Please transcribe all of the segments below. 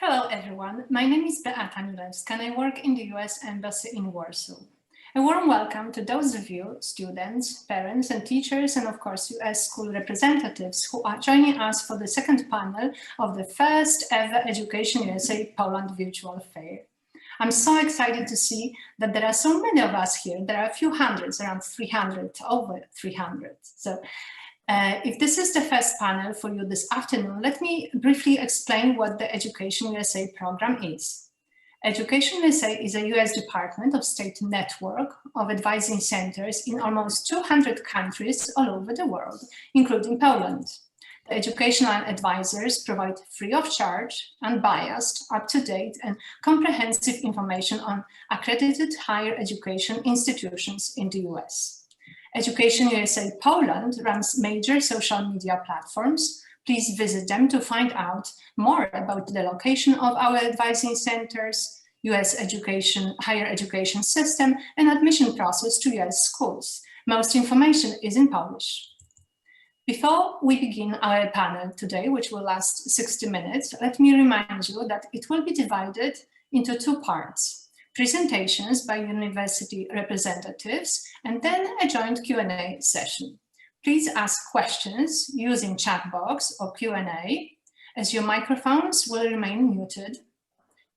Hello everyone, my name is Beata Milewska and I work in the U.S. Embassy in Warsaw. A warm welcome to those of you, students, parents and teachers, and of course U.S. school representatives who are joining us for the second panel of the first ever EducationUSA Poland Virtual Fair. I'm so excited to see that there are so many of us here. There are a few hundreds, around 300, over 300. If this is the first panel for you this afternoon, let me briefly explain what the EducationUSA program is. EducationUSA is a US Department of State network of advising centers in almost 200 countries all over the world, including Poland. The educational advisors provide free of charge, unbiased, up-to-date and comprehensive information on accredited higher education institutions in the US. EducationUSA Poland runs major social media platforms. Please visit them to find out more about the location of our advising centers, US higher education system, and admission process to US schools. Most information is in Polish. Before we begin our panel today, which will last 60 minutes, let me remind you that it will be divided into two parts. Presentations by university representatives, and then a joint Q&A session. Please ask questions using chat box or Q&A, as your microphones will remain muted.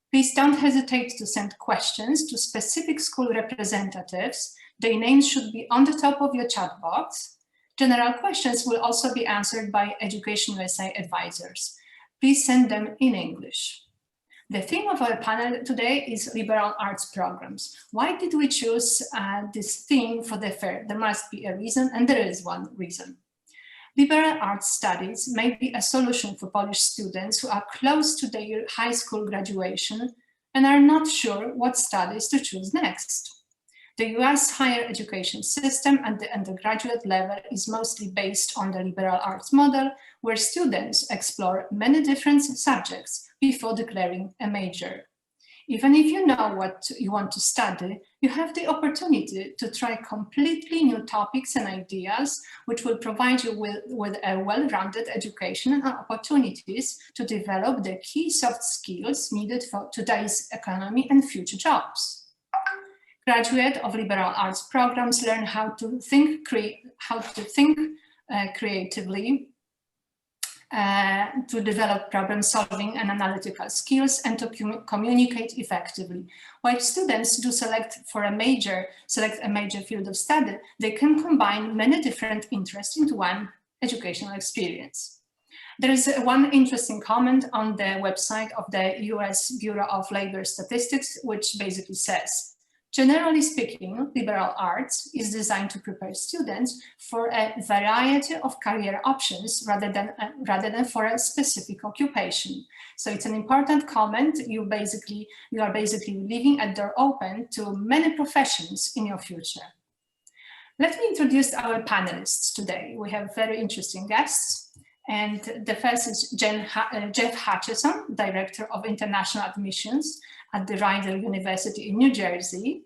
Please don't hesitate to send questions to specific school representatives. Their names should be on the top of your chat box. General questions will also be answered by EducationUSA advisors. Please send them in English. The theme of our panel today is liberal arts programs. Why did we choose this theme for the fair? There must be a reason, and there is one reason. Liberal arts studies may be a solution for Polish students who are close to their high school graduation and are not sure what studies to choose next. The US higher education system at the undergraduate level is mostly based on the liberal arts model, where students explore many different subjects before declaring a major. Even if you know what you want to study, you have the opportunity to try completely new topics and ideas, which will provide you with a well-rounded education and opportunities to develop the key soft skills needed for today's economy and future jobs. Graduates of liberal arts programs learn how to think creatively, to develop problem-solving and analytical skills, and to communicate effectively. While students do select a major field of study, they can combine many different interests into one educational experience. There is one interesting comment on the website of the US Bureau of Labor Statistics, which basically says, generally speaking, liberal arts is designed to prepare students for a variety of career options rather than for a specific occupation. So it's an important comment. You are basically leaving a door open to many professions in your future. Let me introduce our panelists today. We have very interesting guests. And the first is Jeff Hutchison, Director of International Admissions at the Rider University in New Jersey.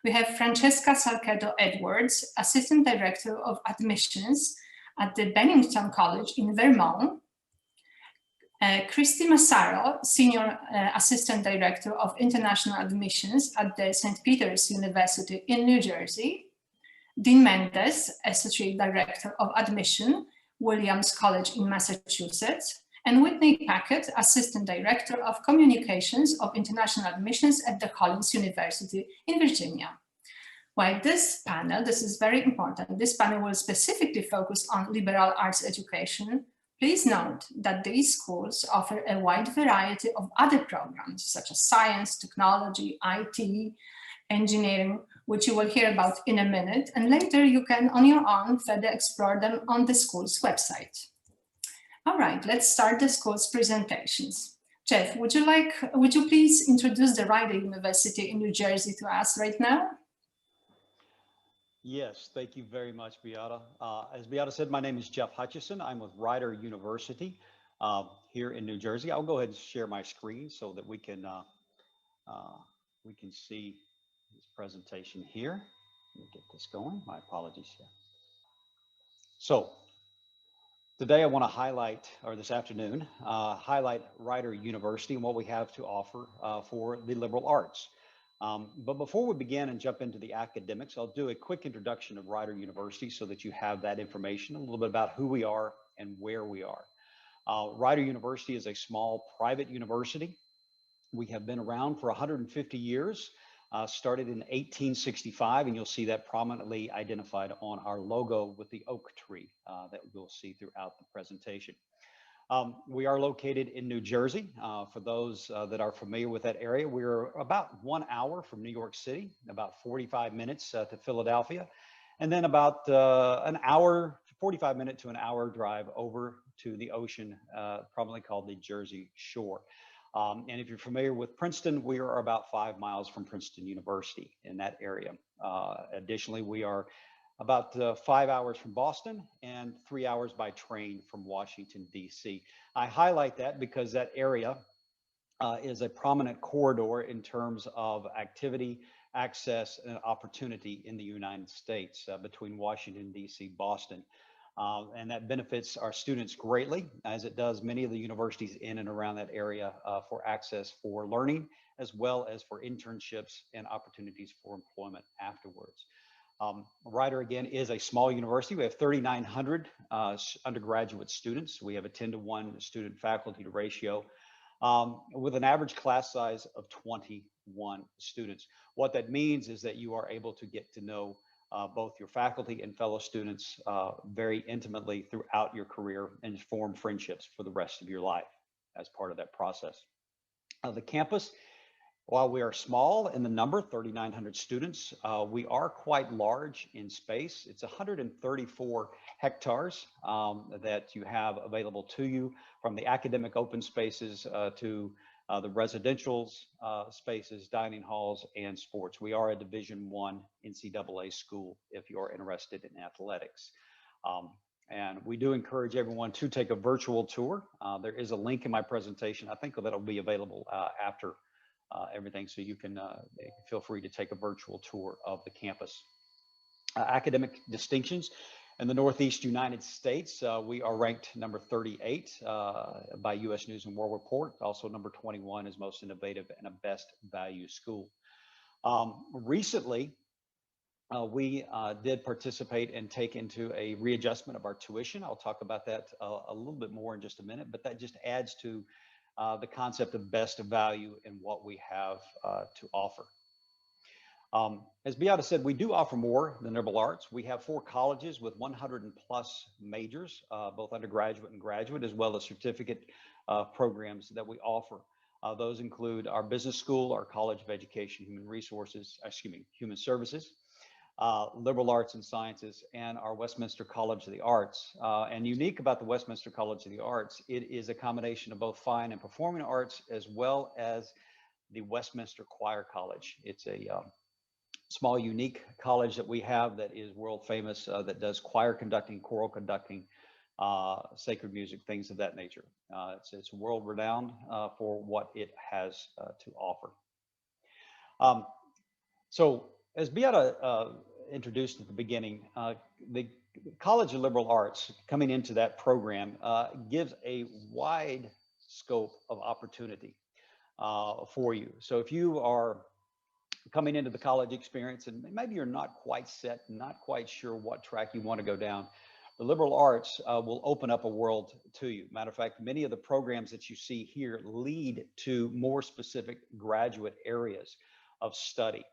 We have Francesca Salcedo-Edwards, Assistant Director of Admissions at the Bennington College in Vermont. Christy Massaro, Senior Assistant Director of International Admissions at the St. Peter's University in New Jersey. Dean Mendes, Associate Director of Admission, Williams College in Massachusetts. And Whitney Packett, Assistant Director of Communications of International Admissions at the Hollins University in Virginia. While this is very important, this panel will specifically focus on liberal arts education. Please note that these schools offer a wide variety of other programs, such as science, technology, IT, engineering, which you will hear about in a minute, and later you can, on your own, further explore them on the school's website. All right, let's start the school's presentations. Jeff, would you please introduce the Rider University in New Jersey to us right now? Yes, thank you very much, Beata. As Beata said, my name is Jeff Hutchison. I'm with Rider University here in New Jersey. I'll go ahead and share my screen so that we can see this presentation here. Let me get this going. My apologies here. So Today, I want to highlight, or this afternoon, highlight Rider University and what we have to offer for the liberal arts. But before we begin and jump into the academics, I'll do a quick introduction of Rider University so that you have that information, a little bit about who we are and where we are. Rider University is a small private university. We have been around for 150 years. Started in 1865, and you'll see that prominently identified on our logo with the oak tree that you'll see throughout the presentation. We are located in New Jersey. For those that are familiar with that area, we're about 1 hour from New York City, about 45 minutes to Philadelphia, and then about an hour, 45-minute to an hour drive over to the ocean, probably called the Jersey Shore. And if you're familiar with Princeton, we are about 5 miles from Princeton University in that area. Additionally, we are about 5 hours from Boston and 3 hours by train from Washington, D.C. I highlight that because that area is a prominent corridor in terms of activity, access, and opportunity in the United States between Washington, D.C., Boston. And that benefits our students greatly, as it does many of the universities in and around that area for access for learning, as well as for internships and opportunities for employment afterwards. Rider, again, is a small university. We have 3,900 undergraduate students. We have a 10-to-1 student-faculty ratio with an average class size of 21 students. What that means is that you are able to get to know both your faculty and fellow students very intimately throughout your career and form friendships for the rest of your life as part of that process. The campus, while we are small in the number, 3,900 students, we are quite large in space. It's 134 hectares that you have available to you, from the academic open spaces to the residential spaces, dining halls, and sports. We are a Division I NCAA school if you're interested in athletics. And we do encourage everyone to take a virtual tour. There is a link in my presentation. I think that'll be available after everything, so you can feel free to take a virtual tour of the campus. Academic distinctions. In the Northeast United States, we are ranked number 38 by U.S. News and World Report. Also number 21 is most innovative and a best value school. Recently, we did participate and take into a readjustment of our tuition. I'll talk about that a little bit more in just a minute, but that just adds to the concept of best value in what we have to offer. As Beata said, we do offer more than liberal arts. We have 4 colleges with 100+ majors, both undergraduate and graduate, as well as certificate programs that we offer. Those include our business school, our College of Education, Human Services, liberal arts and sciences, and our Westminster College of the Arts. And unique about the Westminster College of the Arts, it is a combination of both fine and performing arts, as well as the Westminster Choir College. It's a small, unique college that we have that is world famous, that does choir conducting, choral conducting, sacred music, things of that nature. It's world renowned for what it has to offer. So as Beata introduced at the beginning, the College of Liberal Arts, coming into that program, gives a wide scope of opportunity for you. So if you are coming into the college experience and maybe you're not quite set, not quite sure what track you want to go down, the liberal arts will open up a world to you. Matter of fact, many of the programs that you see here lead to more specific graduate areas of study.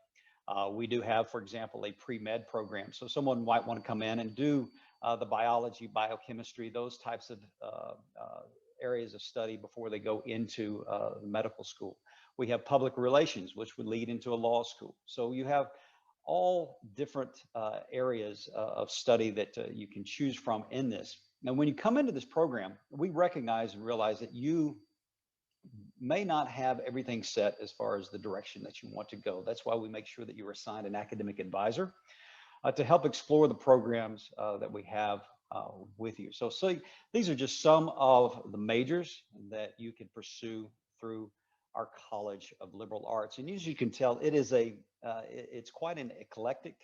We do have, for example, a pre-med program. So someone might want to come in and do the biology, biochemistry, those types of areas of study before they go into medical school. We have public relations, which would lead into a law school. So you have all different areas of study that you can choose from in this. Now, when you come into this program, we recognize and realize that you may not have everything set as far as the direction that you want to go. That's why we make sure that you're assigned an academic advisor to help explore the programs that we have with you. So these are just some of the majors that you can pursue through our College of Liberal Arts. And as you can tell, it is it's quite an eclectic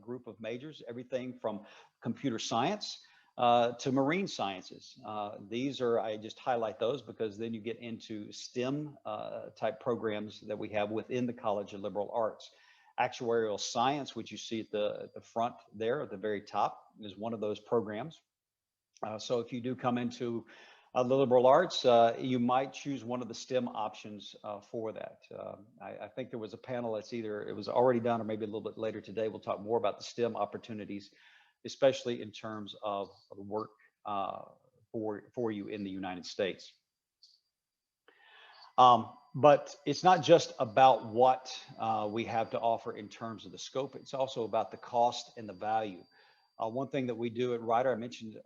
group of majors, everything from computer science to marine sciences. These are, I just highlight those because then you get into STEM type programs that we have within the College of Liberal Arts. Actuarial science, which you see at the front there at the very top, is one of those programs. So if you do come into the liberal arts, you might choose one of the STEM options for that. I think there was a panel that's either, it was already done or maybe a little bit later today. We'll talk more about the STEM opportunities, especially in terms of work for you in the United States. But it's not just about what we have to offer in terms of the scope. It's also about the cost and the value. One thing that we do at Rider, I mentioned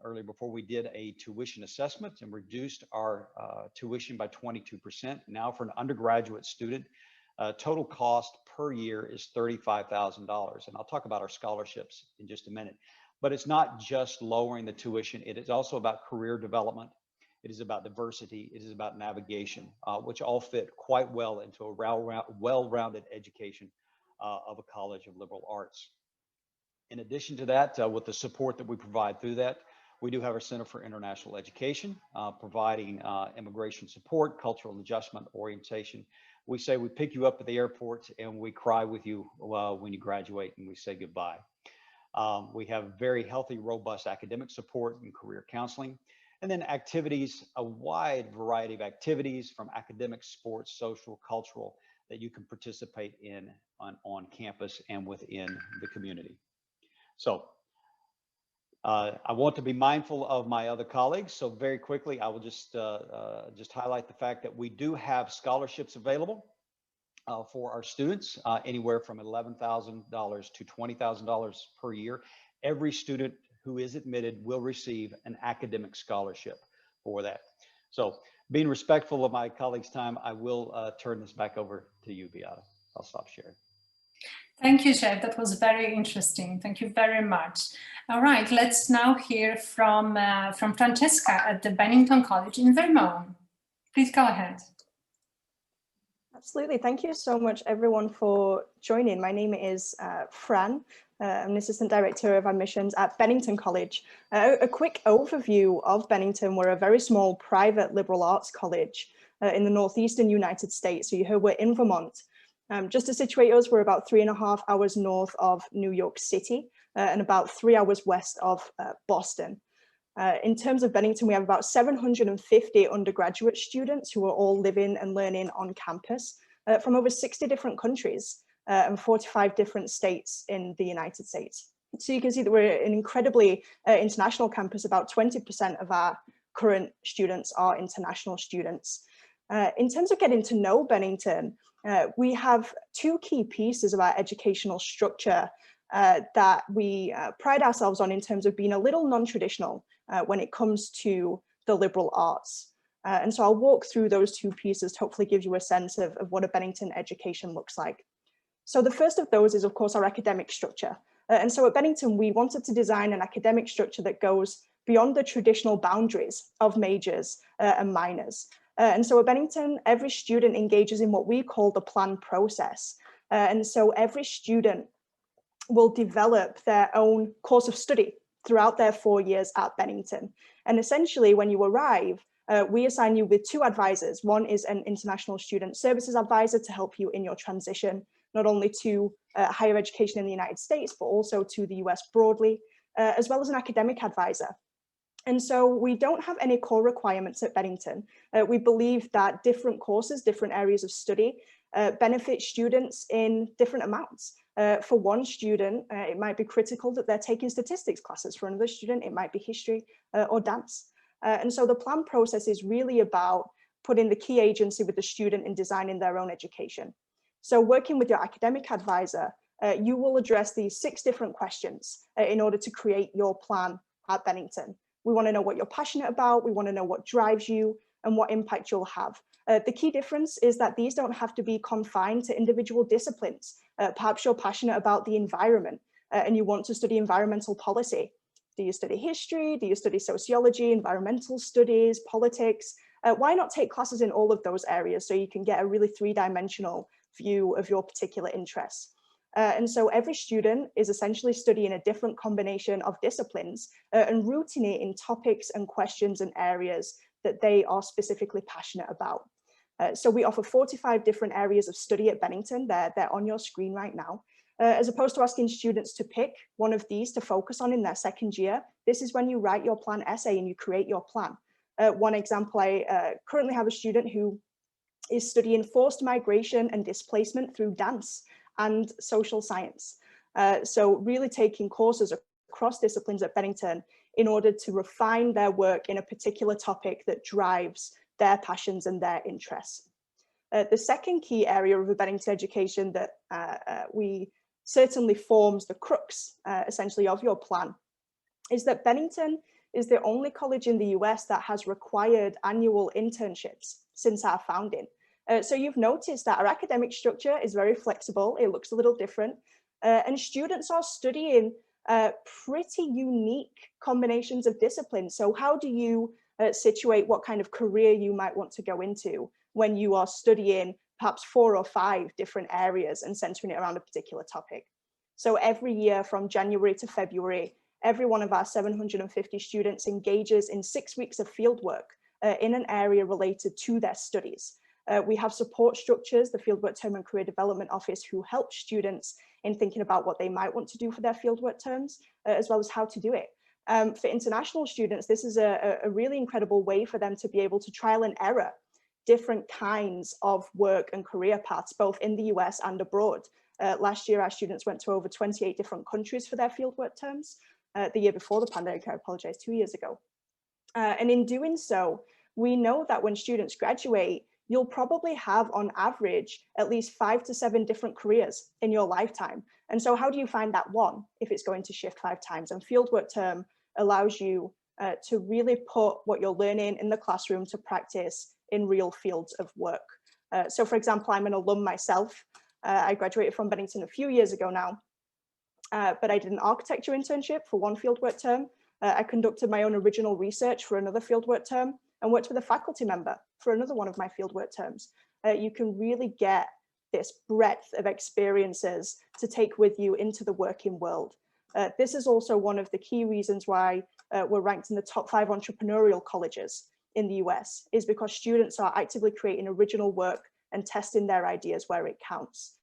earlier before, we did a tuition assessment and reduced our tuition by 22%. Now for an undergraduate student, total cost per year is $35,000. And I'll talk about our scholarships in just a minute. But it's not just lowering the tuition. It is also about career development. It is about diversity. It is about navigation, which all fit quite well into a well-rounded education of a College of Liberal Arts. In addition to that, with the support that we provide through that, we do have our Center for International Education, providing immigration support, cultural adjustment, orientation. We say we pick you up at the airport and we cry with you when you graduate and we say goodbye. We have very healthy, robust academic support and career counseling. And then activities, a wide variety of activities from academic, sports, social, cultural, that you can participate in on campus and within the community. So I want to be mindful of my other colleagues. So very quickly, I will just highlight the fact that we do have scholarships available for our students, anywhere from $11,000 to $20,000 per year. Every student who is admitted will receive an academic scholarship for that. So being respectful of my colleagues' time, I will turn this back over to you, Beata. I'll stop sharing. Thank you, Jeff. That was very interesting. Thank you very much. All right, let's now hear from Francesca at the Bennington College in Vermont. Please go ahead. Absolutely. Thank you so much, everyone, for joining. My name is Fran. I'm an assistant director of admissions at Bennington College. A quick overview of Bennington. We're a very small private liberal arts college in the northeastern United States. So you heard we're in Vermont. Just to situate us, we're about 3.5 hours north of New York City and about 3 hours west of Boston. In terms of Bennington, we have about 750 undergraduate students who are all living and learning on campus from over 60 different countries and 45 different states in the United States. So you can see that we're an incredibly international campus. About 20% of our current students are international students. In terms of getting to know Bennington, we have two key pieces of our educational structure that we pride ourselves on in terms of being a little non-traditional when it comes to the liberal arts. And so I'll walk through those two pieces to hopefully give you a sense of what a Bennington education looks like. So the first of those is, of course, our academic structure. And so at Bennington, we wanted to design an academic structure that goes beyond the traditional boundaries of majors and minors. And so at Bennington, every student engages in what we call the plan process. And so every student will develop their own course of study throughout their 4 years at Bennington. And essentially, when you arrive, we assign you with two advisors. One is an international student services advisor to help you in your transition, not only to higher education in the United States, but also to the US broadly, as well as an academic advisor. And so we don't have any core requirements at Bennington. We believe that different courses, different areas of study benefit students in different amounts. For one student, it might be critical that they're taking statistics classes. For another student, it might be history or dance. And so the plan process is really about putting the key agency with the student in designing their own education. So working with your academic advisor, you will address these 6 different questions in order to create your plan at Bennington. We want to know what you're passionate about. We want to know what drives you and what impact you'll have. The key difference is that these don't have to be confined to individual disciplines. Perhaps you're passionate about the environment and you want to study environmental policy. Do you study history? Do you study sociology, environmental studies, politics? Why not take classes in all of those areas so you can get a really 3-dimensional view of your particular interests? And so every student is essentially studying a different combination of disciplines and rooting it in topics and questions and areas that they are specifically passionate about. So we offer 45 different areas of study at Bennington. They're on your screen right now. As opposed to asking students to pick one of these to focus on in their second year, this is when you write your plan essay and you create your plan. One example, I currently have a student who is studying forced migration and displacement through dance and social science. So really taking courses across disciplines at Bennington in order to refine their work in a particular topic that drives their passions and their interests. The second key area of a Bennington education that we certainly forms the crux, essentially, of your plan, is that Bennington is the only college in the US that has required annual internships since our founding. So you've noticed that our academic structure is very flexible. It looks a little different. And students are studying pretty unique combinations of disciplines. So how do you situate what kind of career you might want to go into when you are studying perhaps 4 or 5 different areas and centering it around a particular topic? So every year from January to February, every one of our 750 students engages in 6 weeks of fieldwork in an area related to their studies. We have support structures, the Fieldwork Term and Career Development Office, who help students in thinking about what they might want to do for their fieldwork terms, as well as how to do it. For international students, this is a really incredible way for them to be able to trial and error different kinds of work and career paths, both in the US and abroad. Last year, our students went to over 28 different countries for their fieldwork terms. The year before the pandemic, I apologize, 2 years ago. And in doing so, we know that when students graduate, you'll probably have on average at least 5 to 7 different careers in your lifetime. And so how do you find that one if it's going to shift 5 times? And fieldwork term allows you to really put what you're learning in the classroom to practice in real fields of work. So for example, I'm an alum myself. I graduated from Bennington a few years ago now, but I did an architecture internship for one fieldwork term. I conducted my own original research for another fieldwork term and worked with a faculty member for another one of my fieldwork terms. You can really get this breadth of experiences to take with you into the working world. This is also one of the key reasons why we're ranked in the top 5 entrepreneurial colleges in the US, is because students are actively creating original work and testing their ideas where it counts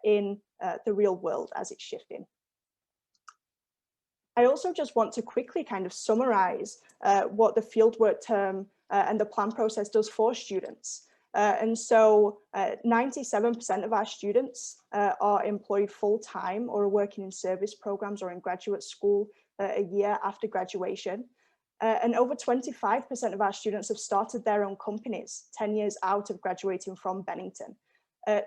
in the real world as it's shifting. I also just want to quickly kind of summarize what the fieldwork term and the plan process does for students. And so 97% of our students are employed full-time or are working in service programs or in graduate school a year after graduation. And over 25% of our students have started their own companies 10 years out of graduating from Bennington.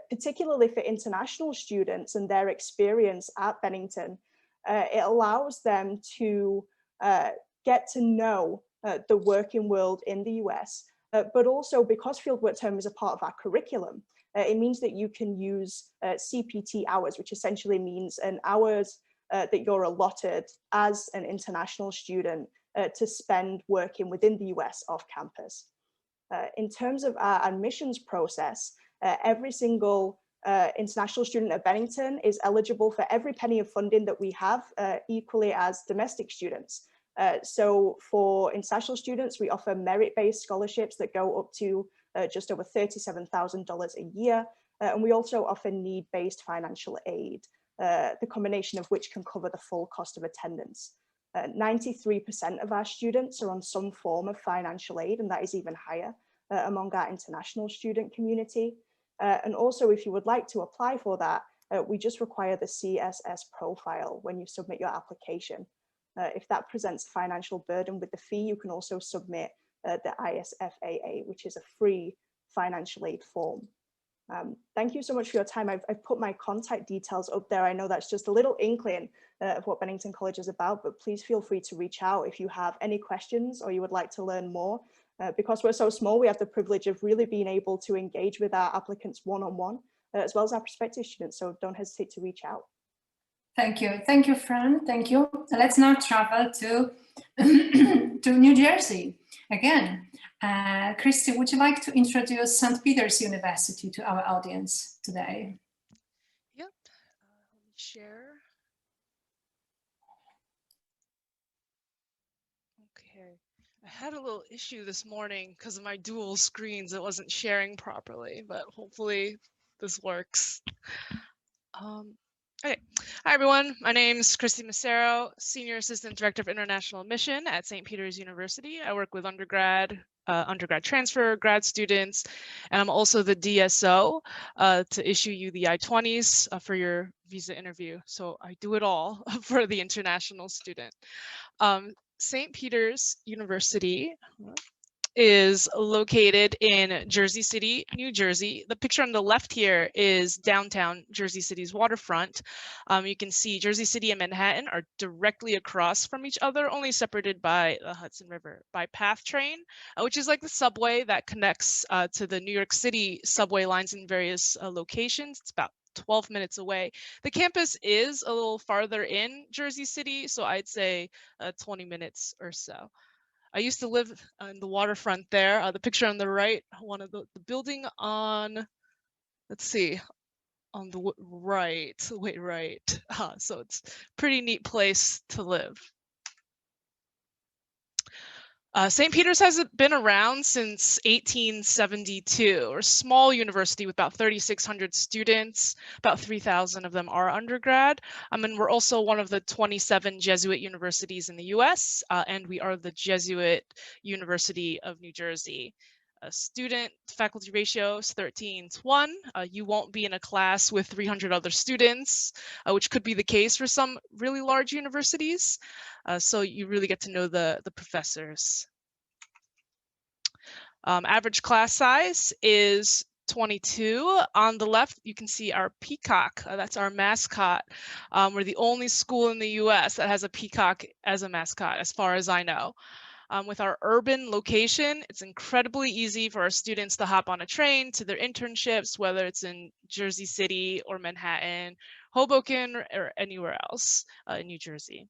Particularly for international students and their experience at Bennington, it allows them to get to know the working world in the US, but also because fieldwork term is a part of our curriculum, it means that you can use CPT hours, which essentially means an hours that you're allotted as an international student to spend working within the US off campus. In terms of our admissions process, every single international student at Bennington is eligible for every penny of funding that we have, equally as domestic students. So for international students, we offer merit-based scholarships that go up to just over $37,000 a year. And we also offer need-based financial aid, the combination of which can cover the full cost of attendance. 93% of our students are on some form of financial aid, and that is even higher among our international student community. And also, if you would like to apply for that, we just require the CSS profile when you submit your application. If that presents a financial burden with the fee, you can also submit the ISFAA, which is a free financial aid form. Thank you so much for your time. I've put my contact details up there. I know that's just a little inkling of what Bennington College is about, but please feel free to reach out if you have any questions or you would like to learn more. Because we're so small, we have the privilege of really being able to engage with our applicants one-on-one, as well as our prospective students, so don't hesitate to reach out. Thank you, Fran. Thank you. Let's now travel to to New Jersey again. Christy, would you like to introduce St. Peter's University to our audience today? Yeah, share. Okay, I had a little issue this morning because of my dual screens. It wasn't sharing properly, but hopefully this works. Okay. Hi, everyone. My name is Christy Macero, Senior Assistant Director of International Admission at St. Peter's University. I work with undergrad transfer, grad students, and I'm also the DSO to issue you the I-20s for your visa interview. So I do it all for the international student. St. Peter's University is located in Jersey City, New Jersey. The picture on the left here is downtown Jersey City's waterfront. You can see Jersey City and Manhattan are directly across from each other, only separated by the Hudson River by PATH train, which is like the subway that connects to the New York City subway lines in various locations. It's about 12 minutes away. The campus is a little farther in Jersey City, so I'd say 20 minutes or so. I used to live in the waterfront there. The picture on the right, one of the building on, let's see, on the right, so it's a pretty neat place to live. St. Peter's has been around since 1872. We're a small university with about 3,600 students. About 3,000 of them are undergrad. And we're also one of the 27 Jesuit universities in the U.S., and we are the Jesuit University of New Jersey. Student faculty ratio is 13:1. You won't be in a class with 300 other students, which could be the case for some really large universities. So you really get to know the professors. Average class size is 22. On the left, you can see our peacock. That's our mascot. We're the only school in the U.S. that has a peacock as a mascot, as far as I know. With our urban location, it's incredibly easy for our students to hop on a train to their internships, whether it's in Jersey City or Manhattan, Hoboken, or anywhere else in New Jersey.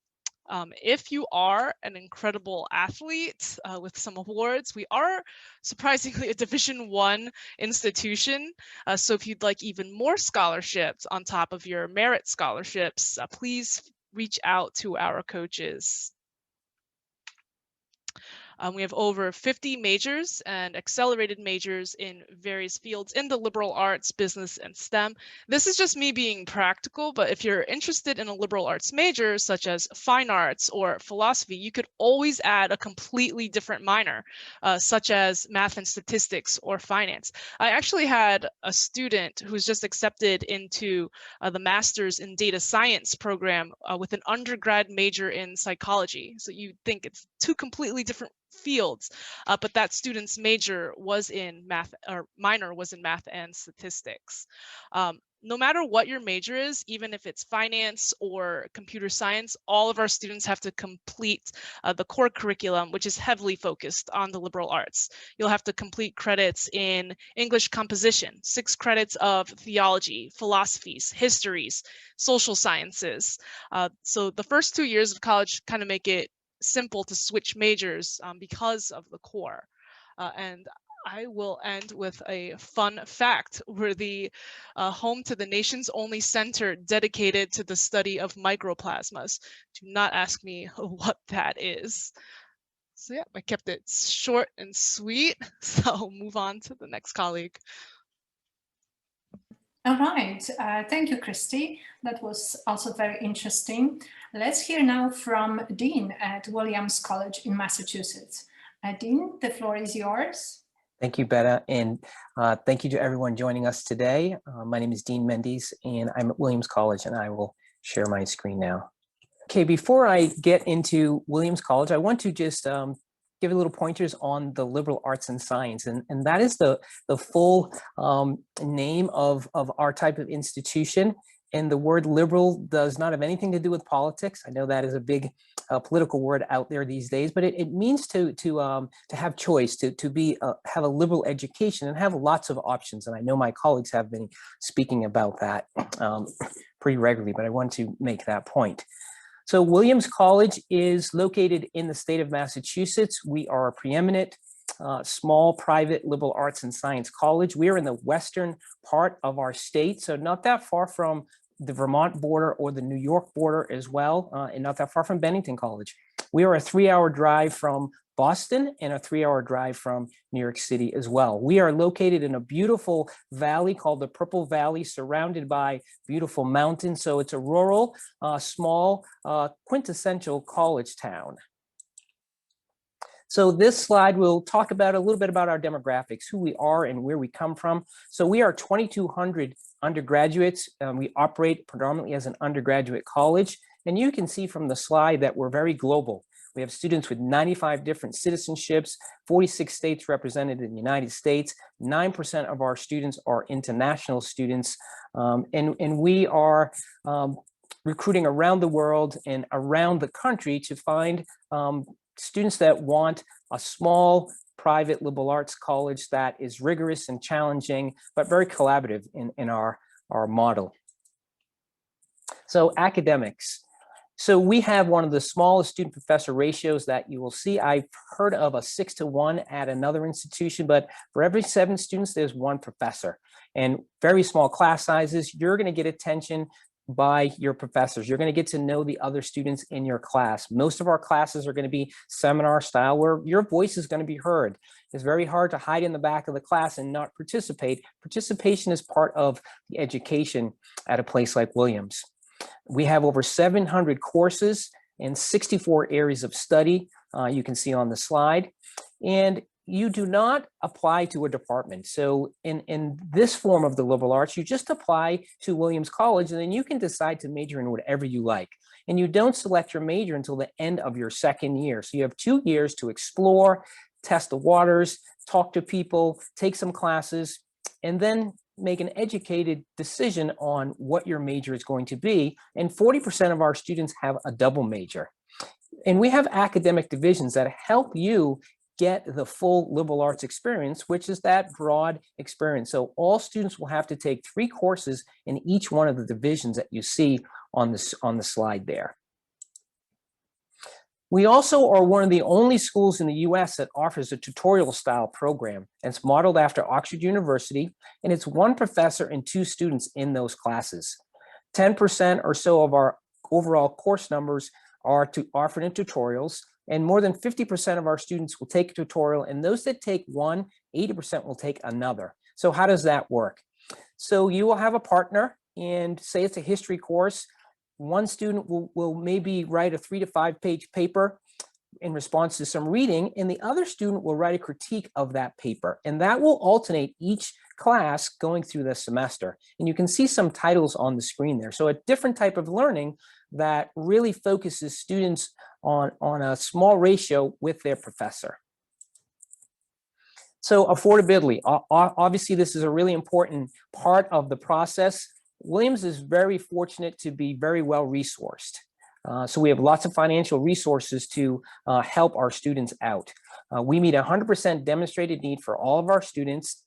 If you are an incredible athlete with some awards, we are surprisingly a Division I institution. So if you'd like even more scholarships on top of your merit scholarships, please reach out to our coaches. We have over 50 majors and accelerated majors in various fields in the liberal arts, business, and STEM. This is just me being practical, but if you're interested in a liberal arts major, such as fine arts or philosophy, you could always add a completely different minor, such as math and statistics or finance. I actually had a student who's just accepted into the master's in data science program with an undergrad major in psychology. So you think it's two completely different fields, but that student's major was in math, or minor was in math and statistics. No matter what your major is, even if it's finance or computer science, all of our students have to complete the core curriculum, which is heavily focused on the liberal arts. You'll have to complete credits in English composition, 6 credits of theology, philosophies, histories, social sciences. So the first 2 years of college kind of make it simple to switch majors because of the core. And I will end with a fun fact. We're the home to the nation's only center dedicated to the study of microplasmas. Do not ask me what that is. So yeah, I kept it short and sweet. So I'll move on to the next colleague. All right, thank you, Christy. That was also very interesting. Let's hear now from Dean at Williams College in Massachusetts. Dean, the floor is yours. Thank you, Beata, and thank you to everyone joining us today. My name is Dean Mendes, and I'm at Williams College, and I will share my screen now. Okay, before I get into Williams College, I want to just give a little pointers on the liberal arts and science, and that is the full name of our type of institution. And the word liberal does not have anything to do with politics. I know that is a big political word out there these days, but it means to have choice, to have a liberal education and have lots of options. And I know my colleagues have been speaking about that pretty regularly, but I want to make that point. So Williams College is located in the state of Massachusetts. We are a preeminent small private liberal arts and science college. We are in the western part of our state, so not that far from the Vermont border or the New York border as well, and not that far from Bennington College. We are a 3-hour drive from Boston and a 3-hour drive from New York City as well. We are located in a beautiful valley called the Purple Valley, surrounded by beautiful mountains. So it's a rural, small, quintessential college town. So this slide will talk about a little bit about our demographics, who we are and where we come from. So we are 2,200 undergraduates. We operate predominantly as an undergraduate college. And you can see from the slide that we're very global. We have students with 95 different citizenships, 46 states represented in the United States. 9% of our students are international students. And we are recruiting around the world and around the country to find students that want a small private liberal arts college that is rigorous and challenging, but very collaborative in our model. So academics. So we have one of the smallest student professor ratios that you will see. I've heard of a 6-to-1 at another institution, but for every 7 students, there's 1 professor. And very small class sizes, you're going to get attention by your professors. You're going to get to know the other students in your class. Most of our classes are going to be seminar style where your voice is going to be heard. It's very hard to hide in the back of the class and not participate. Participation is part of the education at a place like Williams. We have over 700 courses and 64 areas of study, you can see on the slide. And you do not apply to a department. So in this form of the liberal arts, you just apply to Williams College, and then you can decide to major in whatever you like. And you don't select your major until the end of your 2nd year. So you have 2 years to explore, test the waters, talk to people, take some classes, and then make an educated decision on what your major is going to be. And 40% of our students have a double major. And we have academic divisions that help you get the full liberal arts experience, which is that broad experience. So all students will have to take 3 courses in each one of the divisions that you see on the slide there. We also are one of the only schools in the U.S. that offers a tutorial style program. And it's modeled after Oxford University, and it's 1 professor and 2 students in those classes. 10% or so of our overall course numbers are offered in tutorials, and more than 50% of our students will take a tutorial, and those that take one, 80% will take another. So how does that work? So you will have a partner, and say it's a history course. One student will maybe write a 3 to 5 page paper in response to some reading, and the other student will write a critique of that paper. And that will alternate each class going through the semester. And you can see some titles on the screen there. So a different type of learning that really focuses students on a small ratio with their professor. So affordability, obviously this is a really important part of the process. Williams is very fortunate to be very well resourced. So we have lots of financial resources to help our students out. We meet 100% demonstrated need for all of our students.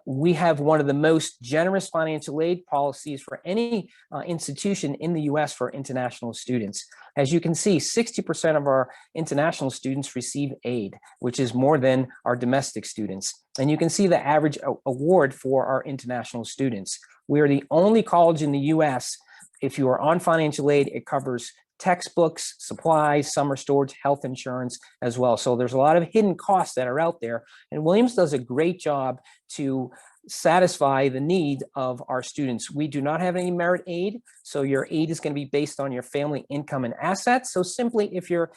We have one of the most generous financial aid policies for any institution in the U.S. for international students. As you can see, 60% of our international students receive aid, which is more than our domestic students. And you can see the average award for our international students. We are the only college in the U.S. If you are on financial aid, it covers textbooks, supplies, summer storage, health insurance as well. So there's a lot of hidden costs that are out there. And Williams does a great job to satisfy the need of our students. We do not have any merit aid. So your aid is going to be based on your family income and assets. So simply if your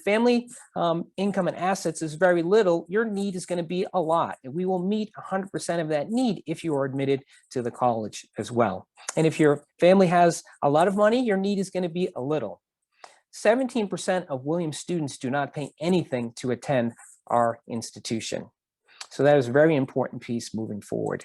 family income and assets is very little, your need is going to be a lot. And we will meet 100% of that need if you are admitted to the college as well. And if your family has a lot of money, your need is going to be a little. 17% of Williams students do not pay anything to attend our institution. So that is a very important piece moving forward.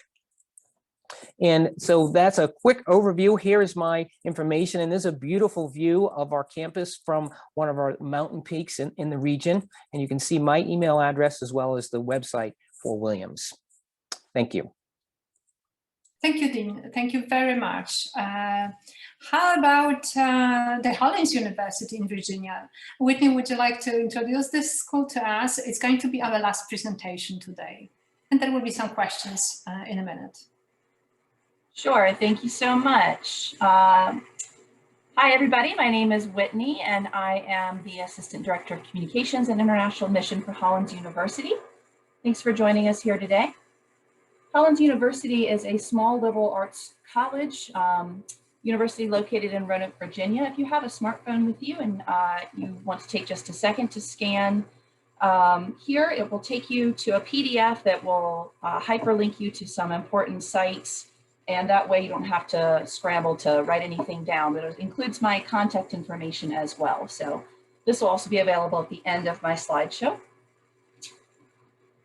And so that's a quick overview. Here is my information, and this is a beautiful view of our campus from one of our mountain peaks in the region. And you can see my email address as well as the website for Williams. Thank you. Thank you, Dean. Thank you very much. How about the Hollins University in Virginia? Whitney, would you like to introduce this school to us? It's going to be our last presentation today. And there will be some questions in a minute. Sure, thank you so much. Hi, everybody. My name is Whitney, and I am the Assistant Director of Communications and International Mission for Hollins University. Thanks for joining us here today. Hollins University is a small liberal arts college, university located in Roanoke, Virginia. If you have a smartphone with you and you want to take just a second to scan here, it will take you to a PDF that will hyperlink you to some important sites. And that way you don't have to scramble to write anything down, but it includes my contact information as well. So this will also be available at the end of my slideshow.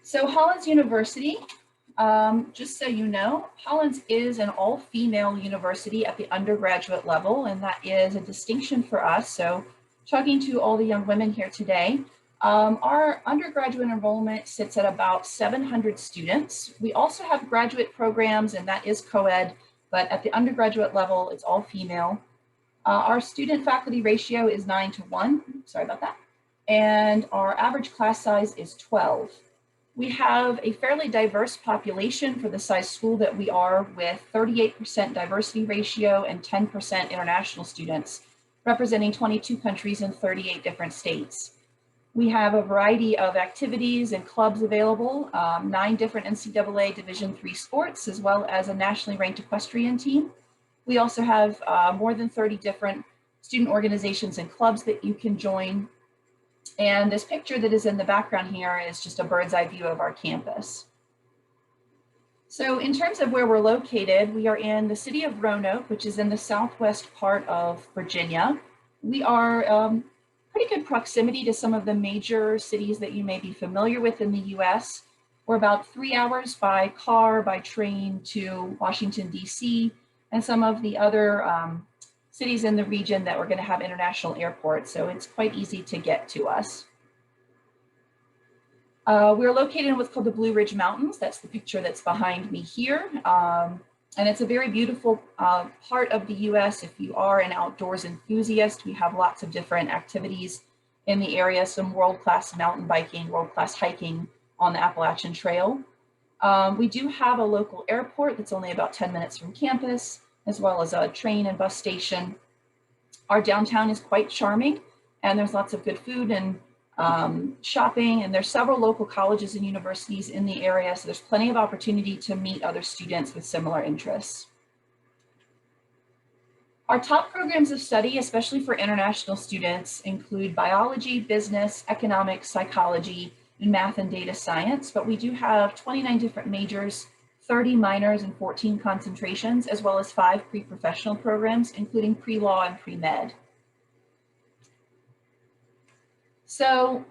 So Hollins University, just so you know, Hollins is an all-female university at the undergraduate level, and that is a distinction for us. So talking to all the young women here today, our undergraduate enrollment sits at about 700 students. We also have graduate programs, and that is co-ed, but at the undergraduate level, it's all female. Our student-faculty ratio is 9:1, sorry about that, and our average class size is 12. We have a fairly diverse population for the size school that we are, with 38% diversity ratio and 10% international students, representing 22 countries and 38 different states. We have a variety of activities and clubs available, 9 different NCAA Division III sports, as well as a nationally ranked equestrian team. We also have more than 30 different student organizations and clubs that you can join. And this picture that is in the background here is just a bird's eye view of our campus. So in terms of where we're located, we are in the city of Roanoke, which is in the southwest part of Virginia. We are pretty good proximity to some of the major cities that you may be familiar with in the US. We're about 3 hours by car, by train to Washington, DC, and some of the other cities in the region that we're going to have international airports. So it's quite easy to get to us. We're located in what's called the Blue Ridge Mountains. That's the picture that's behind me here. And it's a very beautiful part of the US. If you are an outdoors enthusiast, we have lots of different activities in the area, some world-class mountain biking, world-class hiking on the Appalachian Trail. We do have a local airport that's only about 10 minutes from campus, as well as a train and bus station. Our downtown is quite charming, and there's lots of good food and shopping, and there's several local colleges and universities in the area, so there's plenty of opportunity to meet other students with similar interests. Our top programs of study, especially for international students, include biology, business, economics, psychology, and math and data science, but we do have 29 different majors, 30 minors, and 14 concentrations, as well as 5 pre-professional programs, including pre-law and pre-med. So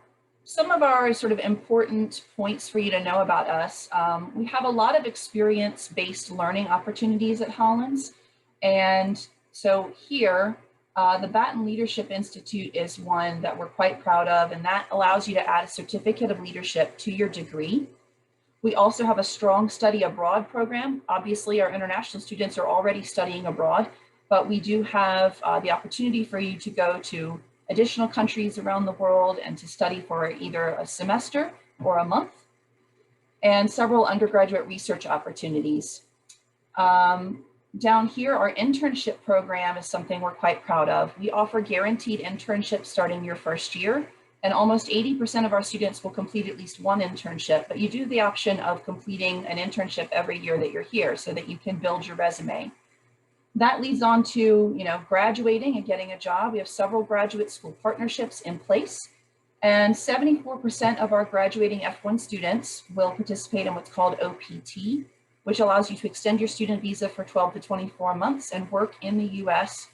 some of our sort of important points for you to know about us, we have a lot of experience-based learning opportunities at Hollins. And so here, the Batten Leadership Institute is one that we're quite proud of, and that allows you to add a certificate of leadership to your degree. We also have a strong study abroad program. Obviously, our international students are already studying abroad, but we do have the opportunity for you to go to additional countries around the world and to study for either a semester or a month, and several undergraduate research opportunities. Down here, our internship program is something we're quite proud of. We offer guaranteed internships starting your first year, and almost 80% of our students will complete at least one internship, but you do have the option of completing an internship every year that you're here so that you can build your resume. That leads on to, graduating and getting a job. We have several graduate school partnerships in place, and 74% of our graduating F1 students will participate in what's called OPT, which allows you to extend your student visa for 12 to 24 months and work in the US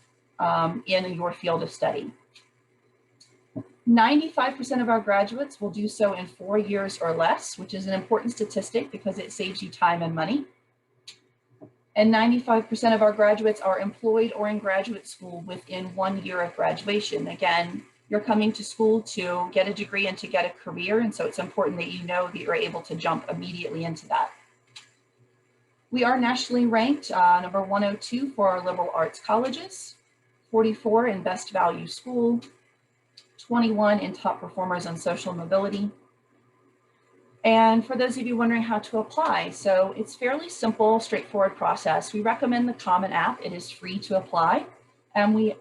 in your field of study. 95% of our graduates will do so in 4 years or less, which is an important statistic because it saves you time and money. And 95% of our graduates are employed or in graduate school within 1 year of graduation. Again, you're coming to school to get a degree and to get a career, and so it's important that you know that you're able to jump immediately into that. We are nationally ranked number 102 for our liberal arts colleges, 44 in best value school, 21 in top performers on social mobility. And for those of you wondering how to apply, so it's fairly simple, straightforward process. We recommend the Common App. It is free to apply. And we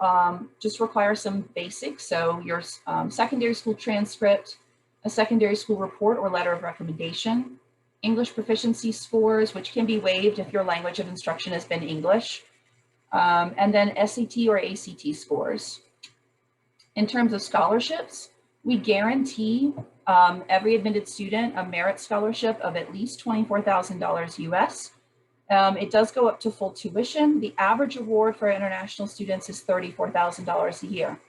just require some basics. So your secondary school transcript, a secondary school report or letter of recommendation, English proficiency scores, which can be waived if your language of instruction has been English, and then SAT or ACT scores. In terms of scholarships, we guarantee every admitted student a merit scholarship of at least $24,000 US. It does go up to full tuition. The average award for international students is $34,000 a year.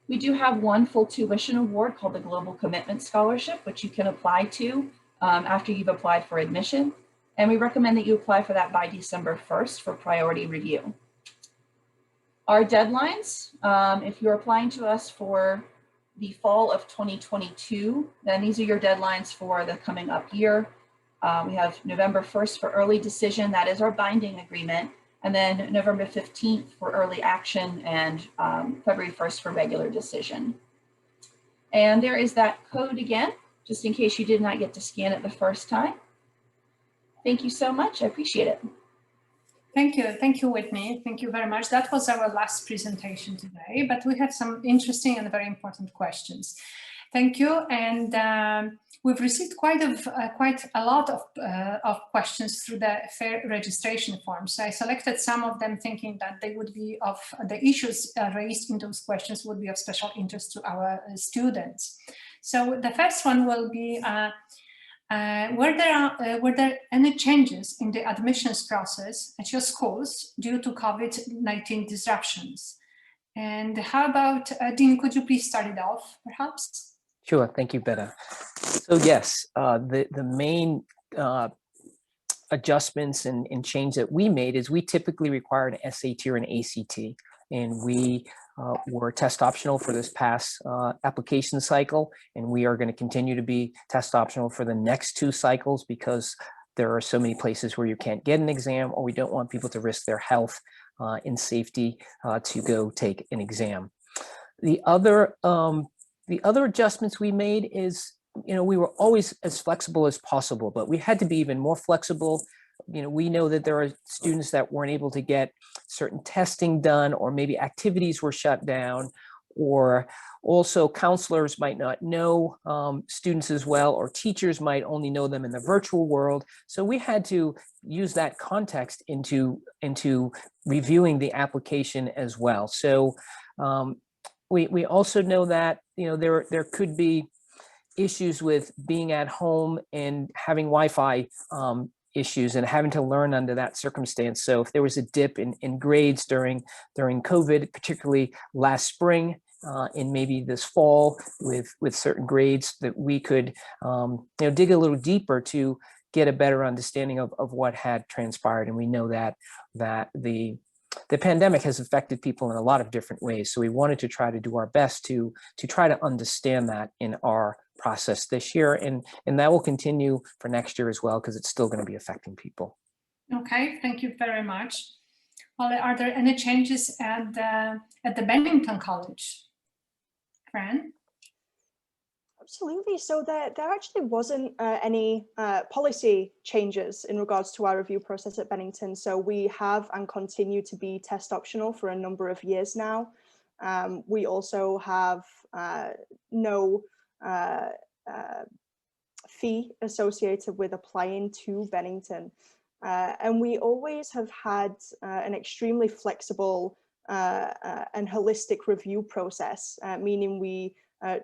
We do have one full tuition award called the Global Commitment Scholarship, which you can apply to after you've applied for admission. And we recommend that you apply for that by December 1st for priority review. Our deadlines, if you're applying to us for the fall of 2022, then these are your deadlines for the coming up year. We have November 1st for early decision, that is our binding agreement, and then November 15th for early action and February 1st for regular decision. And there is that code again, just in case you did not get to scan it the first time. Thank you so much, I appreciate it. Thank you, Whitney. Thank you very much. That was our last presentation today, but we had some interesting and very important questions. Thank you, and we've received quite a lot of questions through the fair registration form. So I selected some of them, thinking that they would be of the issues raised in those questions would be of special interest to our students. So the first one will be. Were there any changes in the admissions process at your schools due to COVID-19 disruptions? And how about, Dean, could you please start it off, perhaps? Sure, thank you, Beata. So yes, the main adjustments and change that we made is we typically require an SAT or an ACT, and we were test optional for this past application cycle, and we are going to continue to be test optional for the next 2 cycles because there are so many places where you can't get an exam, or we don't want people to risk their health and safety to go take an exam. The other adjustments we made is, we were always as flexible as possible, but we had to be even more flexible. We know that there are students that weren't able to get certain testing done, or maybe activities were shut down, or also counselors might not know students as well, or teachers might only know them in the virtual world. So we had to use that context into reviewing the application as well. So we also know that there could be issues with being at home and having Wi-Fi issues and having to learn under that circumstance. So if there was a dip in grades during COVID, particularly last spring and maybe this fall with certain grades, that we could dig a little deeper to get a better understanding of what had transpired. And we know that the pandemic has affected people in a lot of different ways. So we wanted to try to do our best to try to understand that in our process this year, and that will continue for next year as well, because it's still going to be affecting people. Okay, thank you very much. Well, are there any changes at the Bennington College? Fran? Absolutely. So there actually wasn't any policy changes in regards to our review process at Bennington. So we have and continue to be test optional for a number of years now. We also have no fee associated with applying to Bennington. And we always have had an extremely flexible and holistic review process, meaning we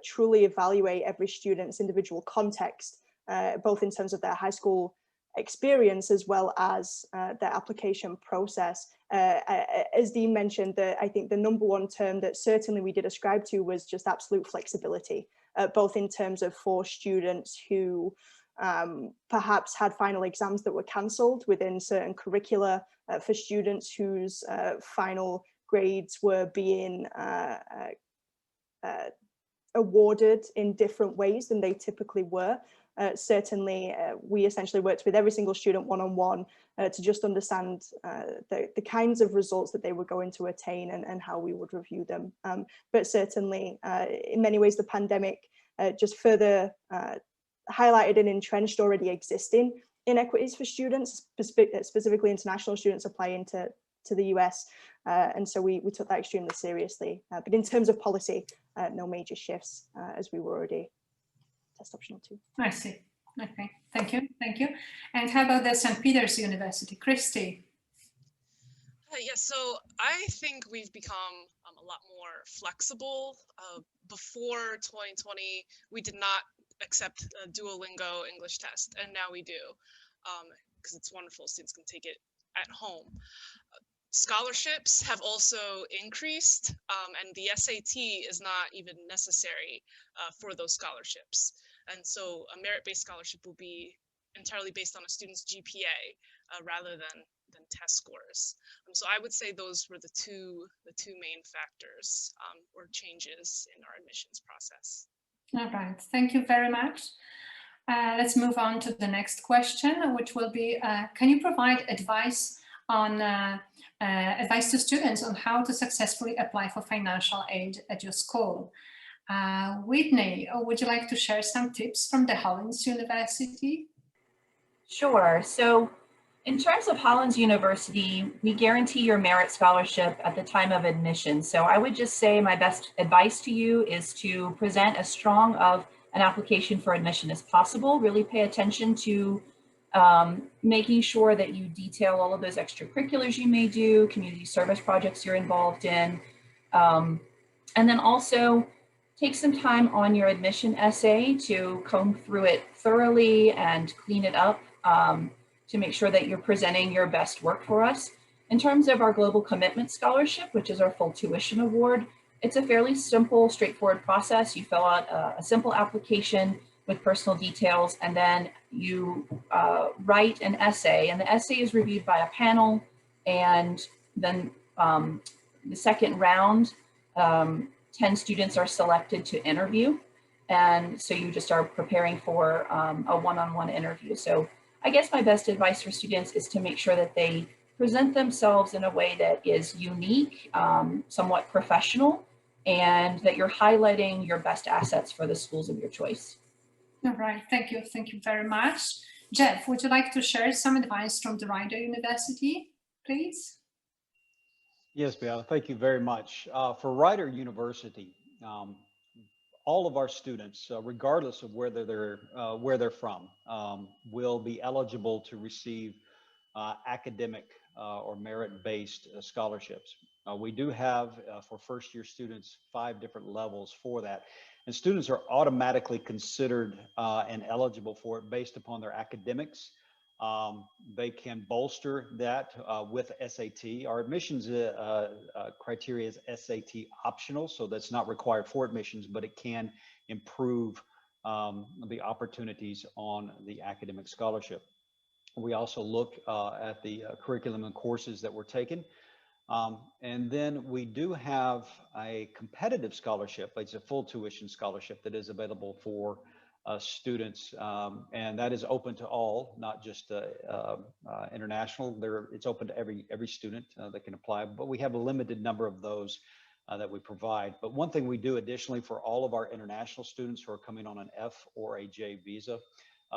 truly evaluate every student's individual context, both in terms of their high school experience as well as their application process. As Dean mentioned, I think the number one term that certainly we did ascribe to was just absolute flexibility, both in terms of for students who perhaps had final exams that were cancelled within certain curricula, for students whose final grades were being awarded in different ways than they typically were. Certainly, we essentially worked with every single student one-on-one to just understand the kinds of results that they were going to attain and how we would review them. But certainly, in many ways, the pandemic just further highlighted and entrenched already existing inequities for students, specifically international students applying to the US. And so we took that extremely seriously. But in terms of policy, no major shifts as we were already test optional too. I see. Okay, thank you, thank you. And how about the St. Peter's University, Christy? Yeah, so I think we've become a lot more flexible. Before 2020, we did not accept a Duolingo English test, and now we do, because it's wonderful. Students can take it at home. Scholarships have also increased, and the SAT is not even necessary for those scholarships. And so a merit-based scholarship will be entirely based on a student's GPA rather than test scores. So I would say those were the two main factors or changes in our admissions process. All right, thank you very much. Let's move on to the next question, which will be, can you provide advice on advice to students on how to successfully apply for financial aid at your school? Whitney, would you like to share some tips from the Hollins University? Sure. So in terms of Hollins University, we guarantee your merit scholarship at the time of admission. So I would just say my best advice to you is to present as strong of an application for admission as possible. Really pay attention to making sure that you detail all of those extracurriculars you may do, community service projects you're involved in, and then also take some time on your admission essay to comb through it thoroughly and clean it up to make sure that you're presenting your best work for us. In terms of our Global Commitment Scholarship, which is our full tuition award, it's a fairly simple, straightforward process. You fill out a simple application with personal details, and then you write an essay, and the essay is reviewed by a panel, and then the second round, 10 students are selected to interview. And so you just are preparing for a one-on-one interview. So I guess my best advice for students is to make sure that they present themselves in a way that is unique, somewhat professional, and that you're highlighting your best assets for the schools of your choice. All right, thank you very much. Jeff, would you like to share some advice from the Rider University, please? Yes, Beata, thank you very much. For Rider University, all of our students, regardless of where they're from, will be eligible to receive academic or merit-based scholarships. We do have, for first-year students, 5 different levels for that. And students are automatically considered and eligible for it based upon their academics. They can bolster that with SAT. Our admissions criteria is SAT optional, so that's not required for admissions, but it can improve the opportunities on the academic scholarship. We also look at the curriculum and courses that were taken. And then we do have a competitive scholarship. It's a full tuition scholarship that is available for students, and that is open to all, not just international. It's open to every student that can apply, but we have a limited number of those that we provide. But one thing we do additionally for all of our international students who are coming on an F or a J visa,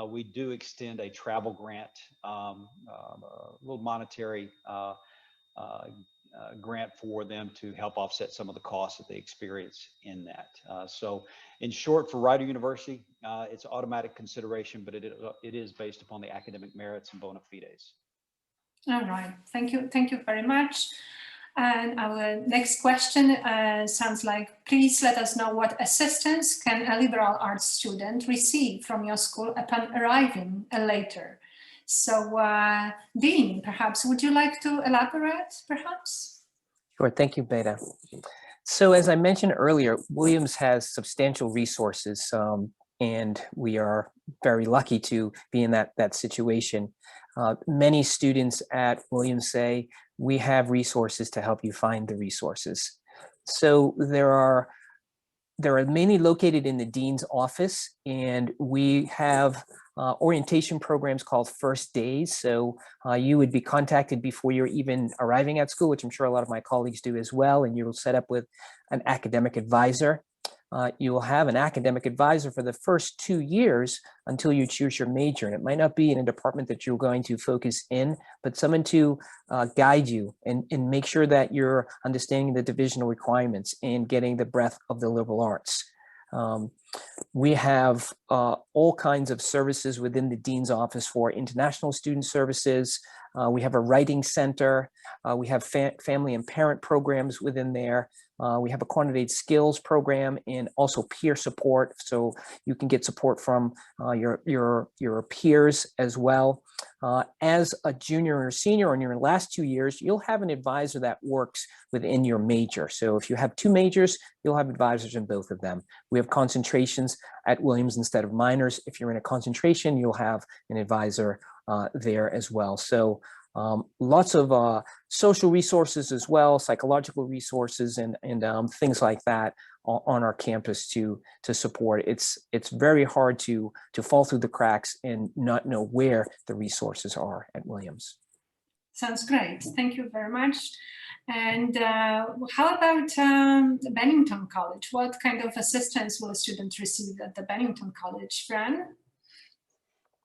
we do extend a travel grant, a little monetary grant for them to help offset some of the costs that they experience in that. So in short, for Rider University, it's automatic consideration, but it is based upon the academic merits and bona fides. All right, thank you very much. And our next question sounds like, please let us know what assistance can a liberal arts student receive from your school upon arriving later. So Dean, perhaps, would you like to elaborate, perhaps? Sure, thank you, Beata. So as I mentioned earlier, Williams has substantial resources, and we are very lucky to be in that situation. Many students at Williams say, we have resources to help you find the resources. So there are many located in the dean's office, and we have orientation programs called First Days. So you would be contacted before you're even arriving at school, which I'm sure a lot of my colleagues do as well, and you'll set up with an academic advisor. you will have an academic advisor for the first 2 years until you choose your major. And it might not be in a department that you're going to focus in, but someone to guide you and make sure that you're understanding the divisional requirements and getting the breadth of the liberal arts. We have all kinds of services within the Dean's Office for international student services. We have a writing center. We have family and parent programs within there. We have a quantitative skills program and also peer support. So you can get support from your peers as well. As a junior or senior in your last 2 years, you'll have an advisor that works within your major. So if you have 2 majors, you'll have advisors in both of them. We have concentrations at Williams instead of minors. If you're in a concentration, you'll have an advisor there as well. So lots of social resources as well, psychological resources and things like that on our campus to support. It's very hard to fall through the cracks and not know where the resources are at Williams. Sounds great. Thank you very much. And how about Bennington College? What kind of assistance will a student receive at the Bennington College, Fran?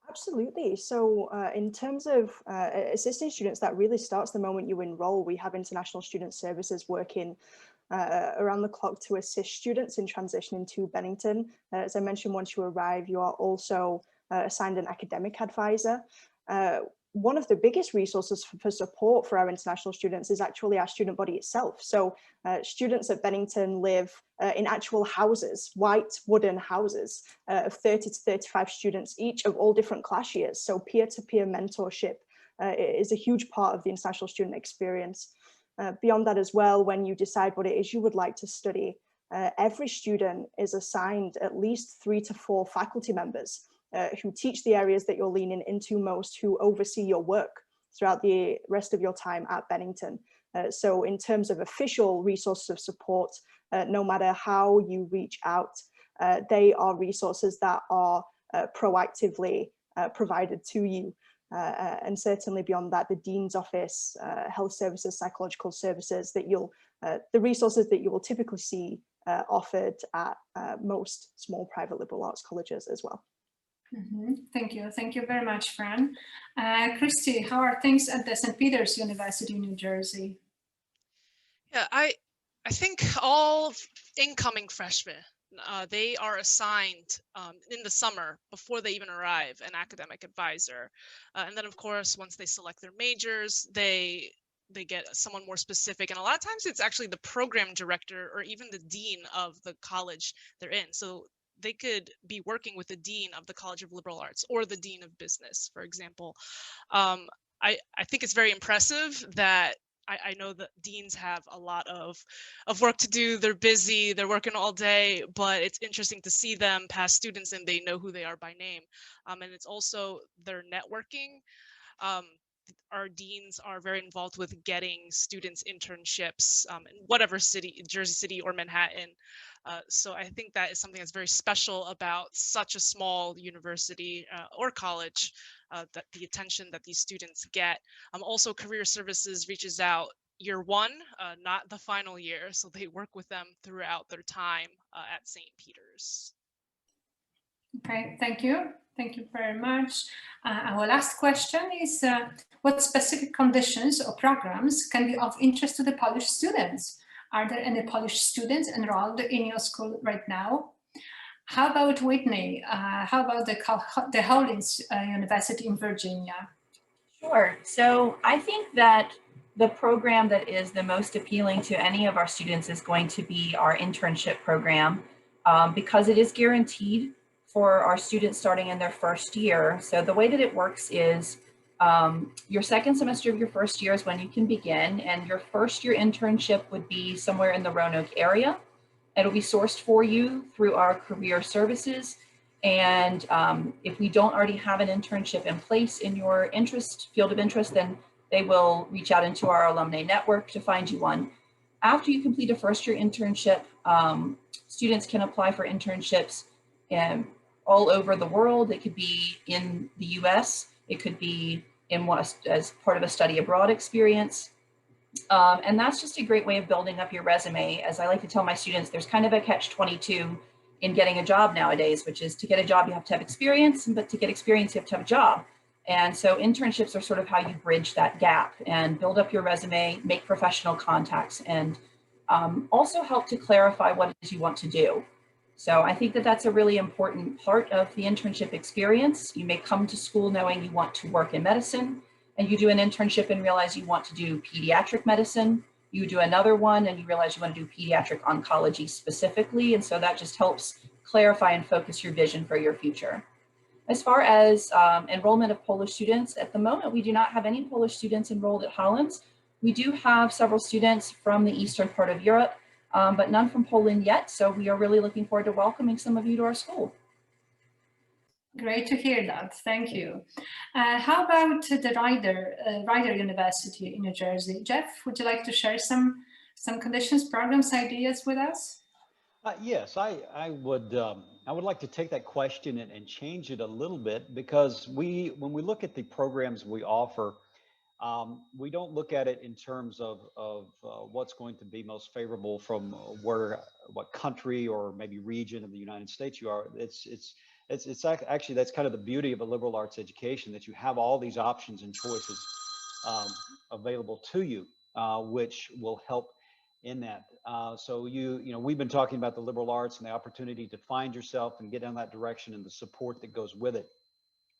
Absolutely. So in terms of assisting students, that really starts the moment you enroll. We have international student services working around the clock to assist students in transitioning to Bennington. As I mentioned, once you arrive, you are also assigned an academic advisor. One of the biggest resources for support for our international students is actually our student body itself. So students at Bennington live in actual houses, white wooden houses of 30 to 35 students, each of all different class years. So peer-to-peer mentorship is a huge part of the international student experience. Beyond that as well, when you decide what it is you would like to study, every student is assigned at least 3 to 4 faculty members who teach the areas that you're leaning into most, who oversee your work throughout the rest of your time at Bennington. So in terms of official resources of support, no matter how you reach out, they are resources that are proactively provided to you. And certainly beyond that, the Dean's Office, health services, psychological services, that the resources that you will typically see offered at most small private liberal arts colleges as well. Mm-hmm. Thank you very much, Fran. Christy, how are things at the St. Peter's University, New Jersey? Yeah, I think all incoming freshmen, they are assigned in the summer before they even arrive an academic advisor. And then of course, once they select their majors, they get someone more specific. And a lot of times it's actually the program director or even the dean of the college they're in. So they could be working with the dean of the College of Liberal Arts or the dean of business, for example. I think it's very impressive that I know that deans have a lot of work to do. They're busy, they're working all day, but it's interesting to see them pass students and they know who they are by name. And it's also their networking. Our deans are very involved with getting students internships in whatever city, Jersey City or Manhattan. So I think that is something that's very special about such a small university or college, that the attention that these students get. Also, Career Services reaches out year one, not the final year. So they work with them throughout their time at St. Peter's. Okay, thank you. Thank you very much. Our last question is, what specific conditions or programs can be of interest to the Polish students? Are there any Polish students enrolled in your school right now? How about Whitney? How about the Hollins University in Virginia? Sure. So I think that the program that is the most appealing to any of our students is going to be our internship program, because it is guaranteed for our students starting in their first year. So the way that it works is your second semester of your first year is when you can begin, and your first year internship would be somewhere in the Roanoke area. It'll be sourced for you through our career services. And if we don't already have an internship in place in your field of interest, then they will reach out into our alumni network to find you one. After you complete a first year internship, students can apply for internships all over the world. It could be in the U.S. It could be as part of a study abroad experience. And that's just a great way of building up your resume. As I like to tell my students, there's kind of a catch-22 in getting a job nowadays, which is to get a job, you have to have experience, but to get experience, you have to have a job. And so internships are sort of how you bridge that gap and build up your resume, make professional contacts, and also help to clarify what it is you want to do. So I think that that's a really important part of the internship experience. You may come to school knowing you want to work in medicine, and you do an internship and realize you want to do pediatric medicine. You do another one and you realize you want to do pediatric oncology specifically. And so that just helps clarify and focus your vision for your future. As far as enrollment of Polish students, at the moment, we do not have any Polish students enrolled at Hollins. We do have several students from the eastern part of Europe, but none from Poland yet. So we are really looking forward to welcoming some of you to our school. Great to hear that. Thank you. How about the Rider University in New Jersey? Jeff, would you like to share some conditions, programs, ideas with us? Yes, I would like to take that question and change it a little bit, because when we look at the programs we offer, we don't look at it in terms of what's going to be most favorable from what country or maybe region of the United States you are. It's actually, that's kind of the beauty of a liberal arts education, that you have all these options and choices available to you, which will help in that. So we've been talking about the liberal arts and the opportunity to find yourself and get in that direction and the support that goes with it.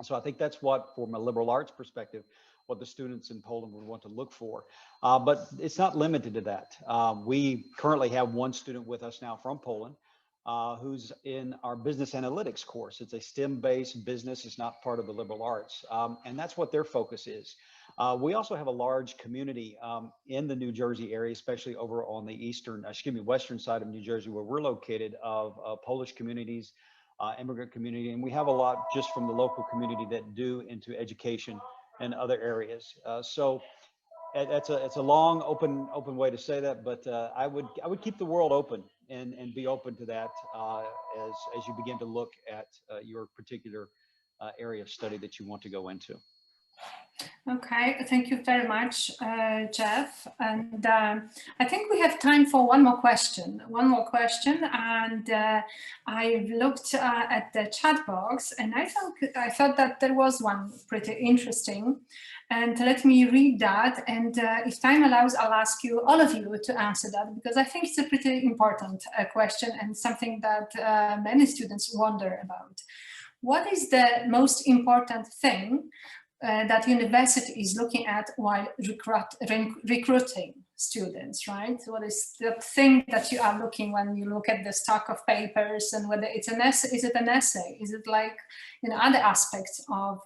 So I think that's what, from a liberal arts perspective, what the students in Poland would want to look for. But it's not limited to that. We currently have one student with us now from Poland, who's in our business analytics course. It's a STEM-based business. It's not part of the liberal arts. And that's what their focus is. We also have a large community in the New Jersey area, especially over on the western side of New Jersey, where we're located, of Polish communities, immigrant community. And we have a lot just from the local community that do into education and other areas. So it's a long, open way to say that, but I would keep the world open and be open to that as you begin to look at your particular area of study that you want to go into. Okay, thank you very much, Jeff. And I think we have time for one more question. And I looked at the chat box, and I thought that there was one pretty interesting. And let me read that. And if time allows, I'll ask all of you to answer that, because I think it's a pretty important question and something that many students wonder about. What is the most important thing that university is looking at while recruiting students, right? What is the thing that you are looking when you look at the stock of papers, and whether it's an essay? Is it an essay? Is it like other aspects of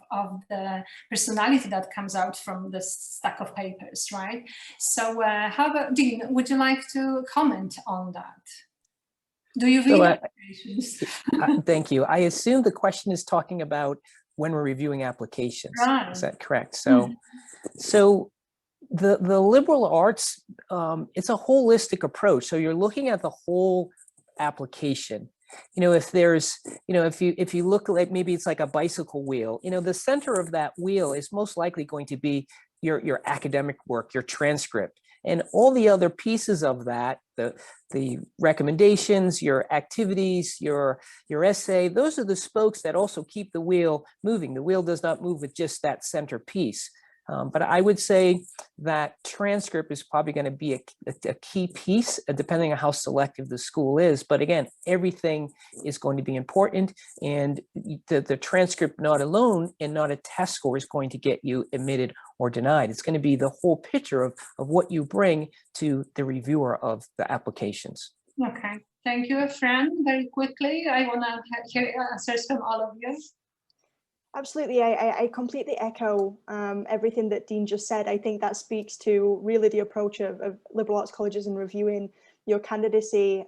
the personality that comes out from the stack of papers, right? So how about Dean, would you like to comment on that? Do you read applications? Thank you. I assume the question is talking about when we're reviewing applications. Right. Is that correct? So, so the liberal arts, it's a holistic approach. So you're looking at the whole application. If there's, if you look like, maybe it's like a bicycle wheel, the center of that wheel is most likely going to be your academic work, your transcript, and all the other pieces of that, the recommendations, your activities, your essay, those are the spokes that also keep the wheel moving. The wheel does not move with just that center piece. But I would say that transcript is probably going to be a key piece, depending on how selective the school is. But again, everything is going to be important, and the transcript not alone and not a test score is going to get you admitted or denied. It's going to be the whole picture of what you bring to the reviewer of the applications. Okay, thank you, Fran. Very quickly, I want to hear answers from all of you. Absolutely, I completely echo everything that Dean just said. I think that speaks to really the approach of liberal arts colleges in reviewing your candidacy.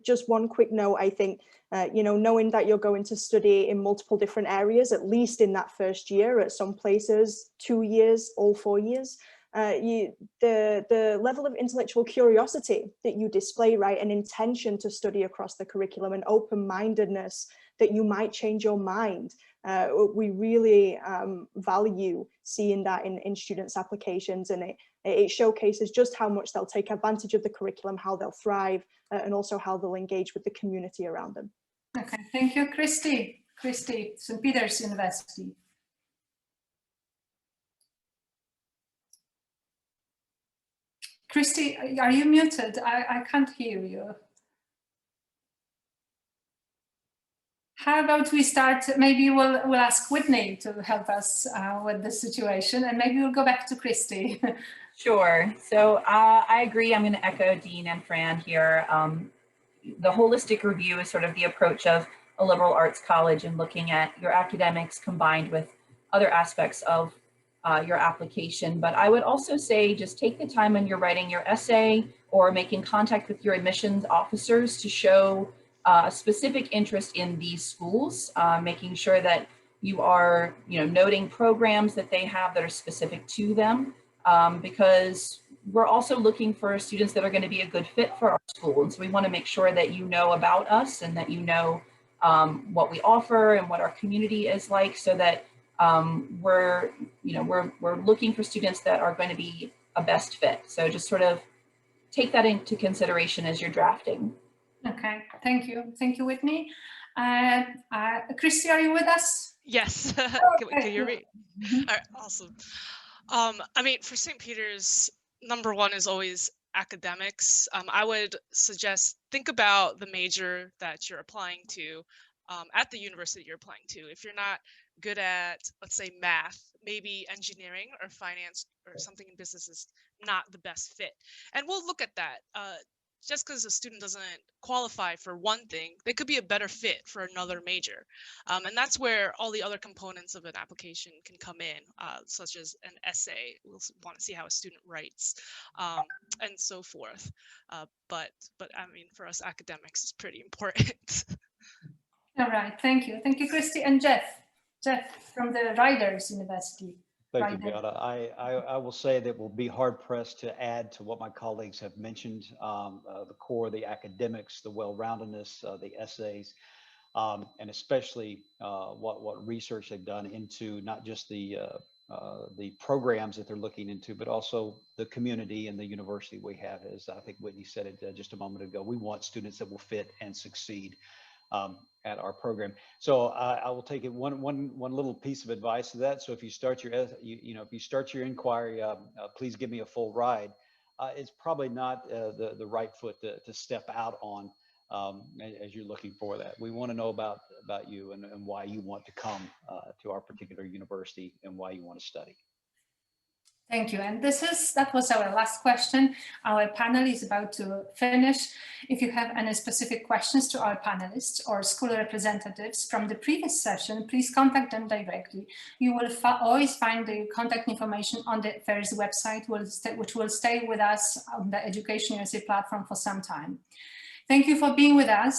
Just one quick note, I think, knowing that you're going to study in multiple different areas, at least in that first year, at some places 2 years, all 4 years, the level of intellectual curiosity that you display, right, an intention to study across the curriculum, and open-mindedness that you might change your mind. We really value seeing that in students' applications, and it showcases just how much they'll take advantage of the curriculum, how they'll thrive, and also how they'll engage with the community around them. Okay, thank you, Christy. Christy, St. Peter's University. Christy, are you muted? I can't hear you. How about we start, maybe we'll ask Whitney to help us with the situation, and maybe we'll go back to Christy. Sure. So I agree. I'm going to echo Dean and Fran here. The holistic review is sort of the approach of a liberal arts college and looking at your academics combined with other aspects of your application. But I would also say just take the time when you're writing your essay or making contact with your admissions officers to show a specific interest in these schools, making sure that you are noting programs that they have that are specific to them, because we're also looking for students that are going to be a good fit for our school. And so we want to make sure that you know about us and that you know what we offer and what our community is like, so that we're looking for students that are going to be a best fit. So just sort of take that into consideration as you're drafting. Okay, thank you. Thank you, Whitney. Christy, are you with us? Yes, can you hear me? All right, awesome. I mean, for St. Peter's, number one is always academics. I would suggest think about the major that you're applying to at the university you're applying to. If you're not good at, let's say, math, maybe engineering or finance or something in business is not the best fit. And we'll look at that. Just because a student doesn't qualify for one thing, they could be a better fit for another major. And that's where all the other components of an application can come in, such as an essay. We'll want to see how a student writes, and so forth. But I mean, for us, academics is pretty important. All right, thank you. Thank you, Christy. And Jeff from the Riders University. Thank you, Beata. I will say that we'll be hard pressed to add to what my colleagues have mentioned, the core, the academics, the well-roundedness, the essays, and especially what research they've done into not just the programs that they're looking into, but also the community and the university we have. As I think Whitney said it just a moment ago, we want students that will fit and succeed at our program. So I will take it one little piece of advice to that. So if you start your if you start your inquiry, please give me a full ride. It's probably not the right foot to step out on as you're looking for that. We want to know about you and why you want to come to our particular university and why you want to study. Thank you. And that was our last question. Our panel is about to finish. If you have any specific questions to our panelists or school representatives from the previous session, please contact them directly. You will always find the contact information on the fair's website, which will stay with us on the EducationUSA platform for some time. Thank you for being with us.